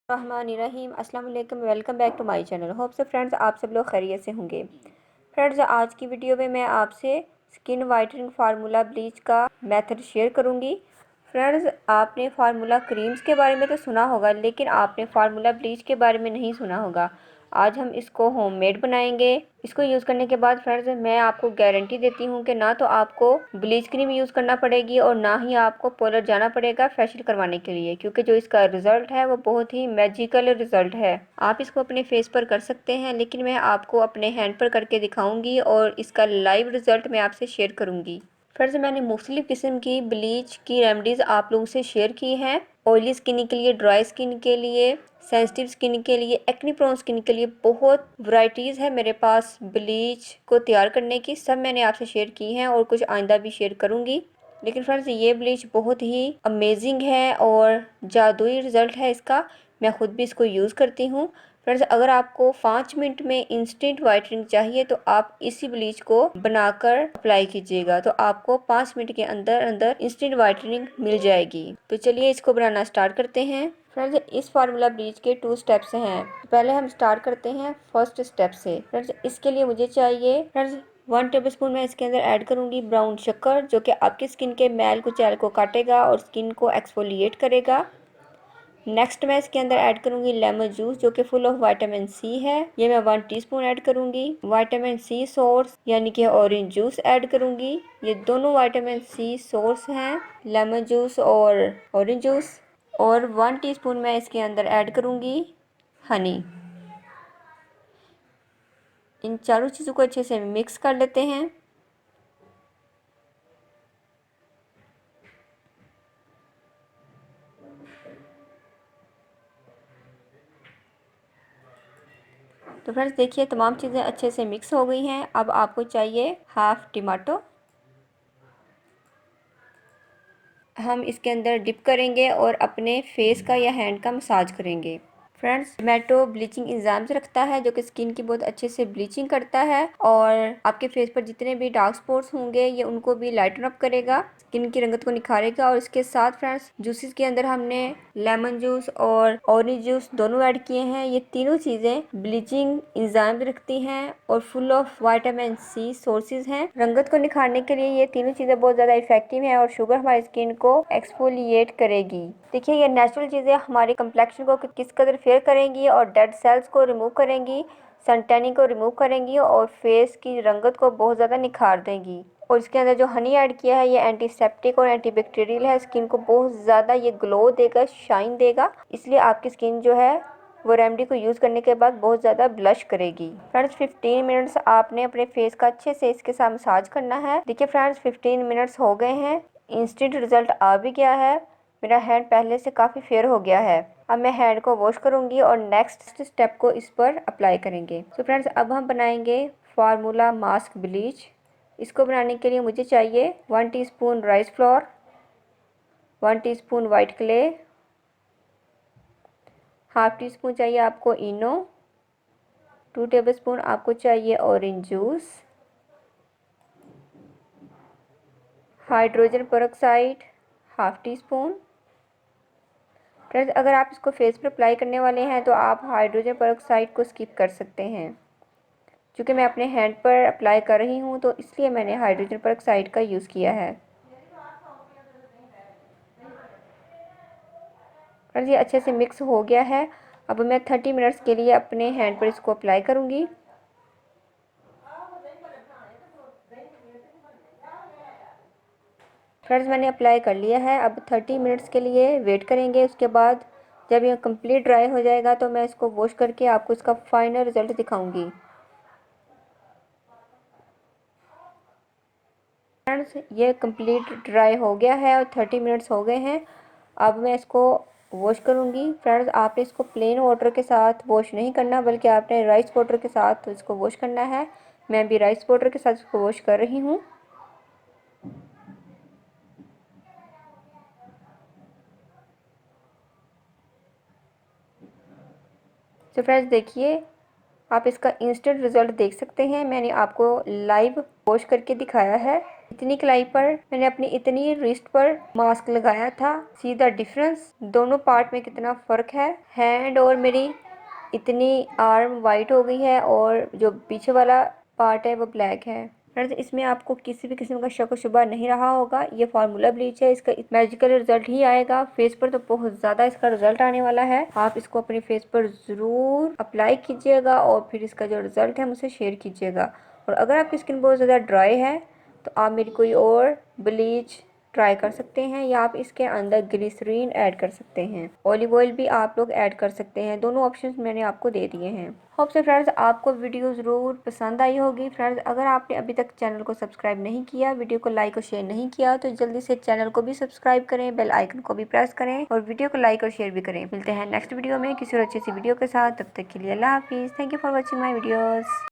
रहमानिर्रहीम अस्सलाम वालेकुम। Welcome back to my channel. Hope से फ्रेंड्स आप सब लोग खैरियत से होंगे। फ्रेंड्स आज की वीडियो में मैं आपसे स्किन वाइटनिंग फार्मूला ब्लीच का मेथड शेयर करूंगी। फ्रेंड्स आपने फार्मूला क्रीम्स के बारे में तो सुना होगा, लेकिन आपने फार्मूला ब्लीच के बारे में नहीं सुना होगा। आज हम इसको होममेड बनाएंगे। इसको यूज़ करने के बाद फ्रेंड्स मैं आपको गारंटी देती हूँ कि ना तो आपको ब्लीच क्रीम यूज़ करना पड़ेगी और ना ही आपको पार्लर जाना पड़ेगा फेशियल करवाने के लिए, क्योंकि जो इसका रिज़ल्ट है वो बहुत ही मैजिकल रिज़ल्ट है। आप इसको अपने फेस पर कर सकते हैं, लेकिन मैं आपको अपने हैंड पर करके दिखाऊंगी और इसका लाइव रिज़ल्ट मैं आपसे शेयर करूंगी। फ्रेंड्स मैंने मुख्तलिफ़ किस्म की ब्लीच की रेमेडीज़ आप लोगों से शेयर की हैं। ऑयली स्किन के लिए, ड्राई स्किन के लिए, सेंसिटिव स्किन के लिए, एक्ने प्रोन स्किन के लिए बहुत वैरायटीज़ है मेरे पास ब्लीच को तैयार करने की। सब मैंने आपसे शेयर की हैं और कुछ आइंदा भी शेयर करूँगी। लेकिन फ्रेंड्स ये ब्लीच बहुत ही अमेजिंग है और जादुई रिज़ल्ट है इसका। मैं ख़ुद भी इसको यूज़ करती हूँ। फ्रेंड्स अगर आपको 5 मिनट में इंस्टेंट वाइटनिंग चाहिए तो आप इसी ब्लीच को बनाकर अप्लाई कीजिएगा, तो आपको 5 मिनट के अंदर अंदर इंस्टेंट वाइटनिंग मिल जाएगी। तो चलिए इसको बनाना स्टार्ट करते हैं। फ्रेंड्स इस फार्मूला ब्लीच के 2 स्टेप्स हैं। पहले हम स्टार्ट करते हैं फर्स्ट स्टेप से। फ्रेंड्स इसके लिए मुझे चाहिए 1 टेबलस्पून मैं इसके अंदर ऐड करूंगी ब्राउन शक्कर, जो कि आपकी स्किन के मैल कुचैल को काटेगा और स्किन को एक्सफोलिएट करेगा। नेक्स्ट मैं इसके अंदर ऐड करूंगी लेमन जूस, जो कि फुल ऑफ विटामिन सी है। ये मैं 1 टीस्पून ऐड करूंगी। विटामिन सी सोर्स यानी कि ऑरेंज जूस ऐड करूंगी। ये दोनों विटामिन सी सोर्स हैं, लेमन जूस और ऑरेंज जूस। और 1 टीस्पून मैं इसके अंदर ऐड करूंगी हनी। इन चारों चीज़ों को अच्छे से मिक्स कर लेते हैं। तो फ्रेंड्स देखिए तमाम चीज़ें अच्छे से मिक्स हो गई हैं। अब आपको चाहिए हाफ टमाटो। हम इसके अंदर डिप करेंगे और अपने फेस का या हैंड का मसाज करेंगे। फ्रेंड्स टमाटो ब्लीचिंग एंजाइम्स रखता है, जो कि स्किन की बहुत अच्छे से ब्लीचिंग करता है और आपके फेस पर जितने भी डार्क स्पॉट्स होंगे ये उनको भी लाइटन अप करेगा, स्किन की रंगत को निखारेगा। और इसके साथ फ्रेंड्स जूसेस के अंदर हमने लेमन जूस और ऑरेंज जूस दोनों ऐड किए हैं। ये तीनों चीज़ें ब्लीचिंग एंजाइम्स रखती हैं और full of vitamin C sources हैं। रंगत को निखारने के लिए ये तीनों चीज़ें बहुत ज़्यादा इफेक्टिव हैं और शुगर हमारी स्किन को एक्सफोलिएट करेगी। देखिए ये नेचुरल चीज़ें हमारे कम्प्लेक्शन को किस कदर फेयर करेंगी और डेड सेल्स को रिमूव करेंगी, सन टैनिंग को रिमूव करेंगी और फेस की रंगत को बहुत ज़्यादा निखार देंगी। और इसके अंदर जो हनी ऐड किया है ये एंटीसेप्टिक और एंटीबैक्टीरियल है। स्किन को बहुत ज़्यादा ये ग्लो देगा, शाइन देगा, इसलिए आपकी स्किन जो है वो रेमेडी को यूज़ करने के बाद बहुत ज़्यादा ब्लश करेगी। फ्रेंड्स 15 मिनट्स आपने अपने फेस का अच्छे से इसके साथ मसाज करना है। देखिए फ्रेंड्स 15 मिनट्स हो गए हैं, इंस्टेंट रिजल्ट आ भी गया है। मेरा हैंड पहले से काफ़ी फेयर हो गया है। अब मैं हैंड को वॉश करूंगी और नेक्स्ट स्टेप को इस पर अप्लाई करेंगे। तो फ्रेंड्स अब हम बनाएंगे फार्मूला मास्क ब्लीच। इसको बनाने के लिए मुझे चाहिए 1 teaspoon rice flour, 1 teaspoon white clay, half tea spoon चाहिए आपको इनो, 2 टेबलस्पून आपको चाहिए orange juice, hydrogen peroxide half tea spoon. Friends अगर आप इसको फेस पर अप्लाई करने वाले हैं तो आप हाइड्रोजन पेरोक्साइड को स्किप कर सकते हैं। क्योंकि मैं अपने हैंड पर अप्लाई कर रही हूँ तो इसलिए मैंने हाइड्रोजन पेरोक्साइड का यूज़ किया है। फ्रेंड्स ये अच्छे से मिक्स हो गया है। अब मैं 30 मिनट्स के लिए अपने हैंड पर इसको अप्लाई करूँगी। फ्रेंड्स मैंने अप्लाई कर लिया है। अब 30 मिनट्स के लिए वेट करेंगे। उसके बाद जब ये कंप्लीट ड्राई हो जाएगा तो मैं इसको वॉश करके आपको इसका फाइनल रिज़ल्ट दिखाऊंगी। फ्रेंड्स ये कंप्लीट ड्राई हो गया है और 30 मिनट्स हो गए हैं। अब मैं इसको वॉश करूँगी। फ्रेंड्स आपने इसको प्लेन वाटर के साथ वॉश नहीं करना, बल्कि आपने राइस वाटर के साथ इसको वॉश करना है। मैं भी राइस वाटर के साथ इसको वॉश कर रही हूँ। तो फ्रेंड्स देखिए आप इसका इंस्टेंट रिज़ल्ट देख सकते हैं। मैंने आपको लाइव वॉश करके दिखाया है। इतनी कलाई पर मैंने अपनी इतनी रिस्ट पर मास्क लगाया था। सी द डिफरेंस, दोनों पार्ट में कितना फ़र्क है। हैंड और मेरी इतनी आर्म वाइट हो गई है और जो पीछे वाला पार्ट है वो ब्लैक है। फ्रेंड्स, इसमें आपको किसी भी किस्म का शक व शुबा नहीं रहा होगा। ये फार्मूला ब्लीच है, इसका मैजिकल रिजल्ट ही आएगा। फेस पर तो बहुत ज़्यादा इसका रिजल्ट आने वाला है। आप इसको अपने फेस पर ज़रूर अप्लाई कीजिएगा और फिर इसका जो रिजल्ट है मुझसे शेयर कीजिएगा। और अगर आपकी स्किन बहुत ज़्यादा ड्राई है तो आप मेरी कोई और ब्लीच ट्राई कर सकते हैं या आप इसके अंदर ग्लिसरीन ऐड कर सकते हैं। ऑलिव ऑयल भी आप लोग ऐड कर सकते हैं। दोनों ऑप्शंस मैंने आपको दे दिए हैं। होप से फ्रेंड्स आपको वीडियो ज़रूर पसंद आई होगी। फ्रेंड्स, अगर आपने अभी तक चैनल को सब्सक्राइब नहीं किया, वीडियो को लाइक और शेयर नहीं किया तो जल्दी से चैनल को भी सब्सक्राइब करें, बेल आइकन को भी प्रेस करें और वीडियो को लाइक और शेयर भी करें। मिलते हैं नेक्स्ट वीडियो में किसी और अच्छी सी वीडियो के साथ। तब तक के लिए अल्लाह हाफिज़। Thank you for watching my videos.